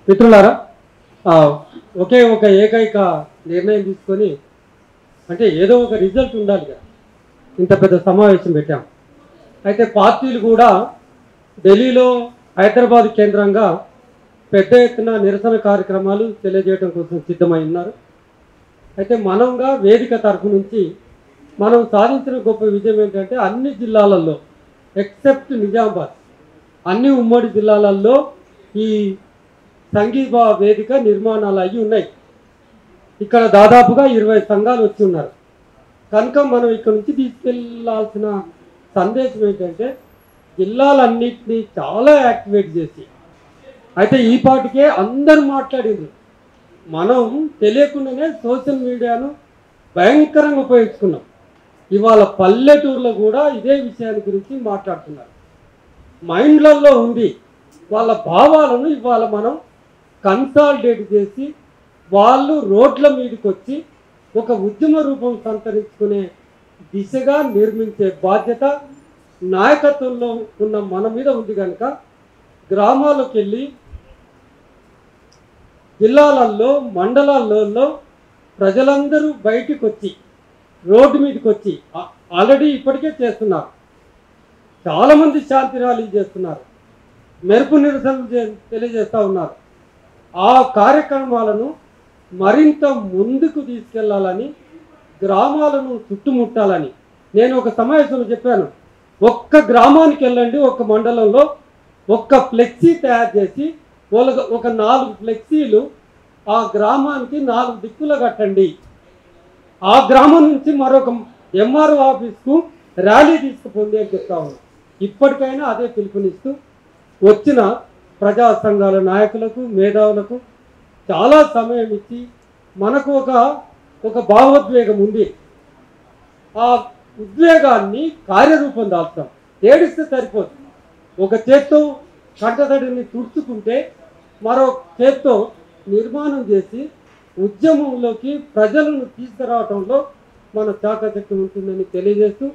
మిత్రులారా, ఒకే ఒక ఏకైక నిర్ణయం తీసుకొని అంటే ఏదో ఒక రిజల్ట్ ఉండాలి కదా, ఇంత పెద్ద సమావేశం పెట్టాం. అయితే పార్టీలు కూడా ఢిల్లీలో, హైదరాబాద్ కేంద్రంగా పెద్ద ఎత్తున నిరసన కార్యక్రమాలు తెలియజేయడం కోసం సిద్ధమై ఉన్నారు. అయితే మనంగా వేదిక తరఫు నుంచి మనం సాధించిన గొప్ప విజయం ఏంటంటే అన్ని జిల్లాలలో ఎక్సెప్ట్ నిజామాబాద్, అన్ని ఉమ్మడి జిల్లాలలో ఈ సంఘీభావ వేదిక నిర్మాణాలు అయ్యి ఉన్నాయి. ఇక్కడ దాదాపుగా 20 సంఘాలు వచ్చి ఉన్నారు. కనుక మనం ఇక్కడ నుంచి తీసుకెళ్లాల్సిన సందేశం ఏంటంటే జిల్లాలన్నింటినీ చాలా యాక్టివేట్ చేసి, అయితే ఈ పాటికే అందరూ మాట్లాడింది, మనం తెలియకుండానే సోషల్ మీడియాను భయంకరంగా ఉపయోగించుకున్నాం. ఇవాళ పల్లెటూరులో కూడా ఇదే విషయాన్ని గురించి మాట్లాడుతున్నారు. మైండ్లలో ఉంది వాళ్ళ భావాలను ఇవాళ మనం కన్సాలిడేట్ చేసి వాళ్ళు రోడ్ల మీదకి వచ్చి ఒక ఉద్యమ రూపం సంతరించుకునే దిశగా నిర్మించే బాధ్యత నాయకత్వంలో ఉన్న మన మీద ఉంది. కనుక గ్రామాలకు వెళ్ళి జిల్లాలలో, మండలాలలో ప్రజలందరూ బయటికి వచ్చి రోడ్డు మీదకి వచ్చి ఆల్రెడీ ఇప్పటికే చేస్తున్నారు. చాలామంది శాంతి ర్యాలీలు చేస్తున్నారు, మెరుపు నిరసనలు తెలియజేస్తూ ఉన్నారు. ఆ కార్యక్రమాలను మరింత ముందుకు తీసుకెళ్లాలని, గ్రామాలను చుట్టుముట్టాలని నేను ఒక సమావేశంలో చెప్పాను. ఒక్క గ్రామానికి వెళ్ళండి, ఒక్క మండలంలో ఒక్క ఫ్లెక్సీ తయారు చేసి ఒక 4 ఫ్లెక్సీలు ఆ గ్రామానికి 4 దిక్కులు కట్టండి. ఆ గ్రామం నుంచి మరొక ఎంఆర్ఓ ఆఫీస్కు ర్యాలీ తీసుకుపోండి అని చెప్తా ఉన్నాం. ఇప్పటికైనా అదే పిలుపునిస్తూ వచ్చిన ప్రజా సంఘాల నాయకులకు, మేధావులకు చాలా సమయం ఇచ్చి మనకు ఒక భావోద్వేగం ఉంది. ఆ ఉద్వేగాన్ని కార్యరూపం దాల్చాం. ఏడిస్తే సరిపోతుంది. ఒక చేత్తో కంటతడిని తుడుచుకుంటే మరో చేత్తో నిర్మాణం చేసి ఉద్యమంలోకి ప్రజలను తీసుకురావడంలో మన చాకచక్యం ఉంటుందని తెలియజేస్తూ